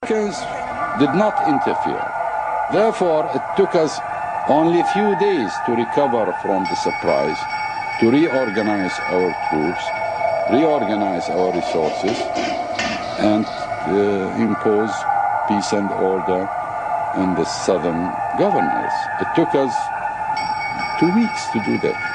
Americans did not interfere. Therefore, it took us only a few days to recover from the surprise, to reorganize our troops, reorganize our resources, and impose peace and order in the southern governors. It took us 2 weeks to do that.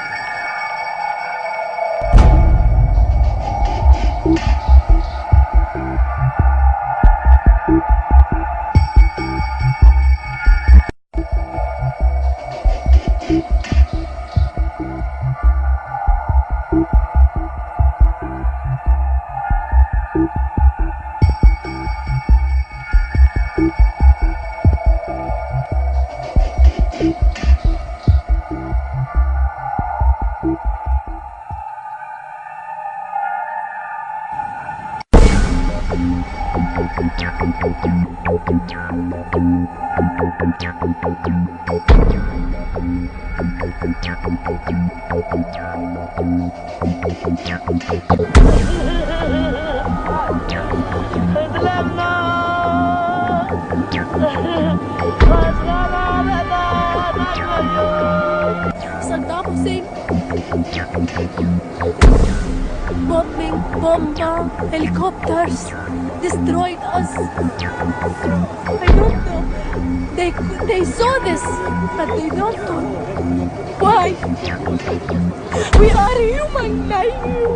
Saddam Hussein, bombing, bomber, helicopters destroyed us. I don't know. They saw this, but they don't know why. We are human like you.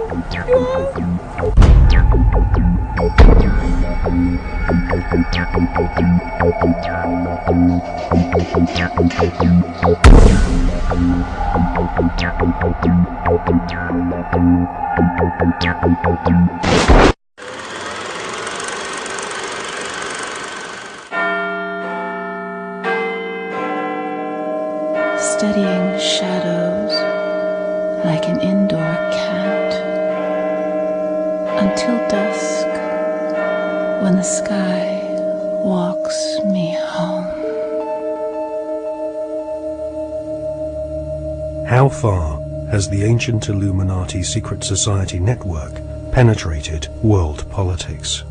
Studying shadows like an indoor cat until dusk, when the sky walks me home. How far has the ancient Illuminati secret society network penetrated world politics?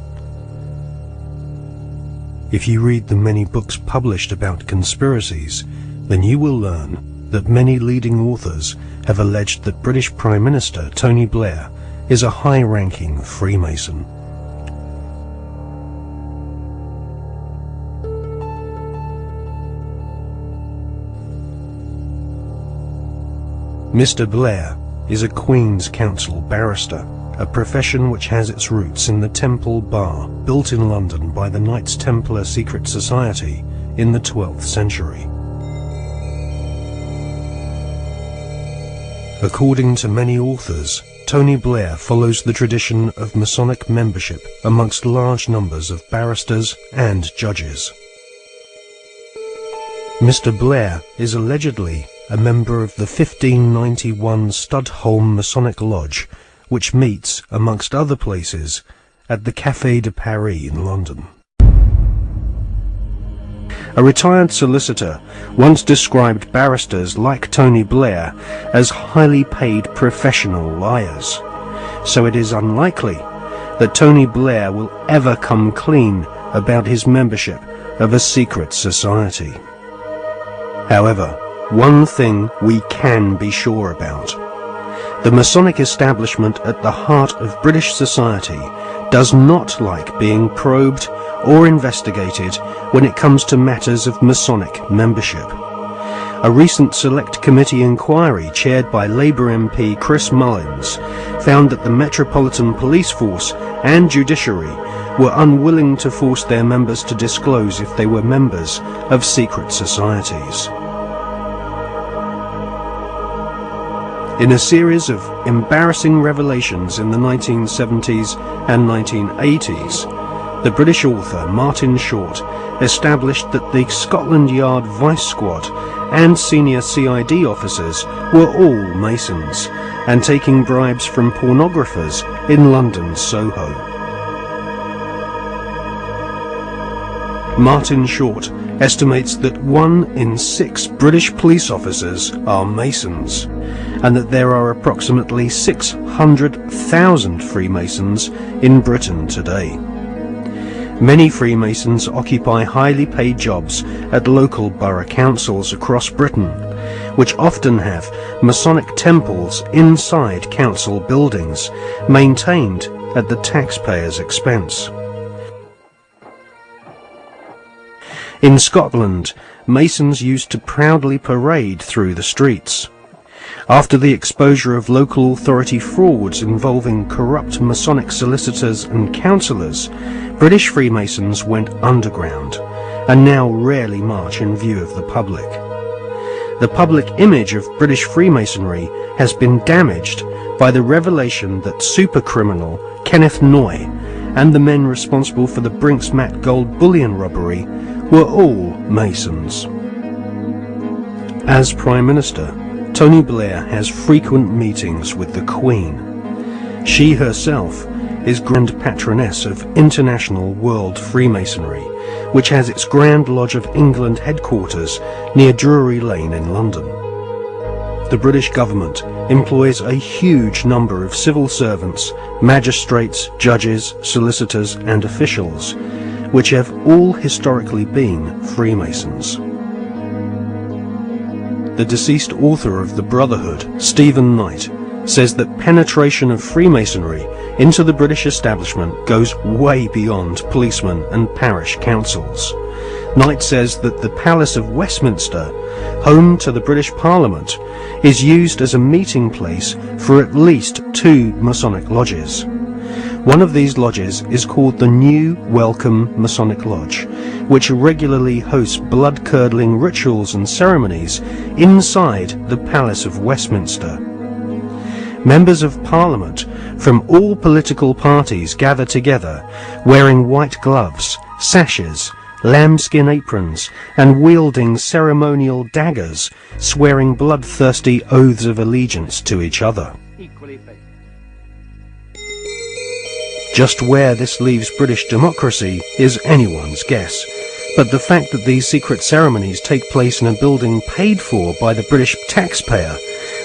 If you read the many books published about conspiracies, then you will learn that many leading authors have alleged that British Prime Minister Tony Blair is a high-ranking Freemason. Mr. Blair is a Queen's Counsel barrister, a profession which has its roots in the Temple Bar, built in London by the Knights Templar secret society in the 12th century. According to many authors, Tony Blair follows the tradition of Masonic membership amongst large numbers of barristers and judges. Mr. Blair is allegedly a member of the 1591 Studholme Masonic Lodge, which meets, amongst other places, at the Café de Paris in London. A retired solicitor once described barristers like Tony Blair as highly paid professional liars, so it is unlikely that Tony Blair will ever come clean about his membership of a secret society. However, one thing we can be sure about: the Masonic establishment at the heart of British society does not like being probed or investigated when it comes to matters of Masonic membership. A recent Select Committee inquiry chaired by Labour MP Chris Mullins found that the Metropolitan Police Force and Judiciary were unwilling to force their members to disclose if they were members of secret societies. In a series of embarrassing revelations in the 1970s and 1980s, the British author Martin Short established that the Scotland Yard Vice Squad and senior CID officers were all Masons and taking bribes from pornographers in London's Soho. Martin Short estimates that 1 in 6 British police officers are Masons, and that there are approximately 600,000 Freemasons in Britain today. Many Freemasons occupy highly paid jobs at local borough councils across Britain, which often have Masonic temples inside council buildings, maintained at the taxpayer's expense. In Scotland, Masons used to proudly parade through the streets. After the exposure of local authority frauds involving corrupt Masonic solicitors and councillors, British Freemasons went underground and now rarely march in view of the public. The public image of British Freemasonry has been damaged by the revelation that supercriminal Kenneth Noye and the men responsible for the Brinks-Mat gold bullion robbery were all Masons. As Prime Minister, Tony Blair has frequent meetings with the Queen. She herself is Grand Patroness of International World Freemasonry, which has its Grand Lodge of England headquarters near Drury Lane in London. The British government employs a huge number of civil servants, magistrates, judges, solicitors and officials, which have all historically been Freemasons. The deceased author of The Brotherhood, Stephen Knight, says that penetration of Freemasonry into the British establishment goes way beyond policemen and parish councils. Knight says that the Palace of Westminster, home to the British Parliament, is used as a meeting place for at least 2 Masonic lodges. One of these lodges is called the New Welcome Masonic Lodge, which regularly hosts blood-curdling rituals and ceremonies inside the Palace of Westminster. Members of Parliament from all political parties gather together, wearing white gloves, sashes, lambskin aprons, and wielding ceremonial daggers, swearing bloodthirsty oaths of allegiance to each other. Just where this leaves British democracy is anyone's guess, but the fact that these secret ceremonies take place in a building paid for by the British taxpayer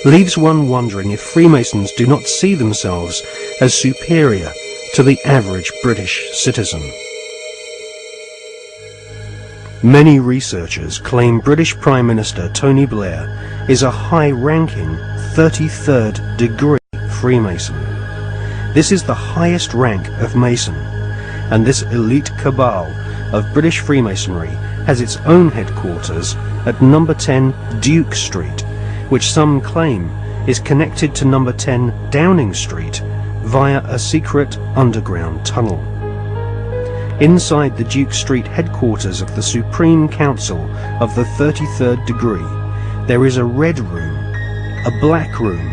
leaves one wondering if Freemasons do not see themselves as superior to the average British citizen. Many researchers claim British Prime Minister Tony Blair is a high-ranking 33rd degree Freemason. This is the highest rank of Mason, and this elite cabal of British Freemasonry has its own headquarters at number 10 Duke Street, which some claim is connected to number 10 Downing Street via a secret underground tunnel. Inside the Duke Street headquarters of the Supreme Council of the 33rd degree, there is a red room, a black room,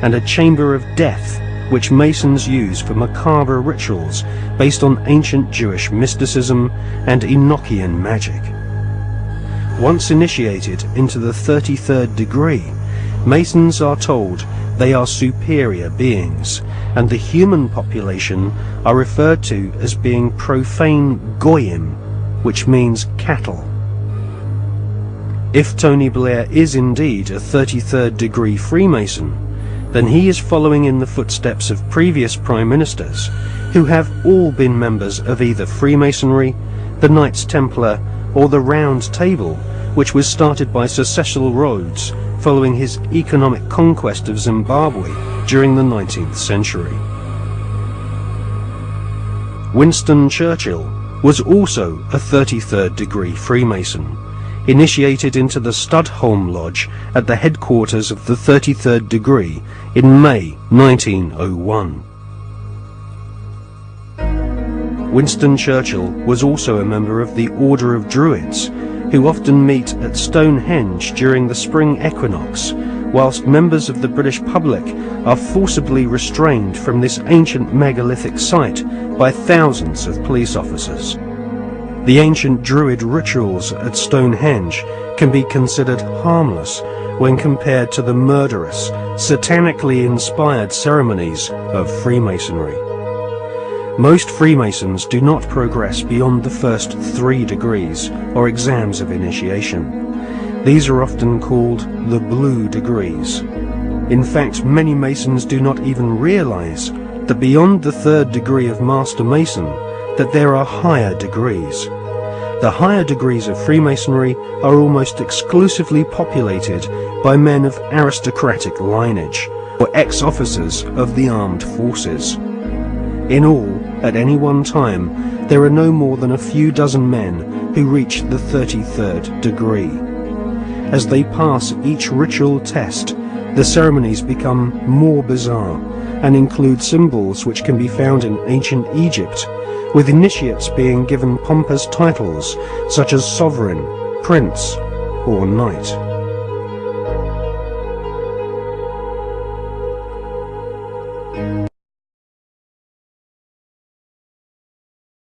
and a chamber of death, which Masons use for macabre rituals based on ancient Jewish mysticism and Enochian magic. Once initiated into the 33rd degree, Masons are told they are superior beings, and the human population are referred to as being profane goyim, which means cattle. If Tony Blair is indeed a 33rd degree Freemason, then he is following in the footsteps of previous Prime Ministers, who have all been members of either Freemasonry, the Knights Templar, or the Round Table, which was started by Sir Cecil Rhodes following his economic conquest of Zimbabwe during the 19th century. Winston Churchill was also a 33rd degree Freemason, initiated into the Studholme Lodge at the headquarters of the 33rd degree in May 1901. Winston Churchill was also a member of the Order of Druids, who often meet at Stonehenge during the spring equinox, whilst members of the British public are forcibly restrained from this ancient megalithic site by thousands of police officers. The ancient Druid rituals at Stonehenge can be considered harmless when compared to the murderous, satanically inspired ceremonies of Freemasonry. Most Freemasons do not progress beyond the first 3 degrees or exams of initiation. These are often called the blue degrees. In fact, many Masons do not even realize that beyond the 3rd degree of Master Mason, that there are higher degrees. The higher degrees of Freemasonry are almost exclusively populated by men of aristocratic lineage, or ex-officers of the armed forces. In all, at any one time, there are no more than a few dozen men who reach the 33rd degree. As they pass each ritual test, the ceremonies become more bizarre and include symbols which can be found in ancient Egypt, with initiates being given pompous titles such as sovereign, prince, or knight.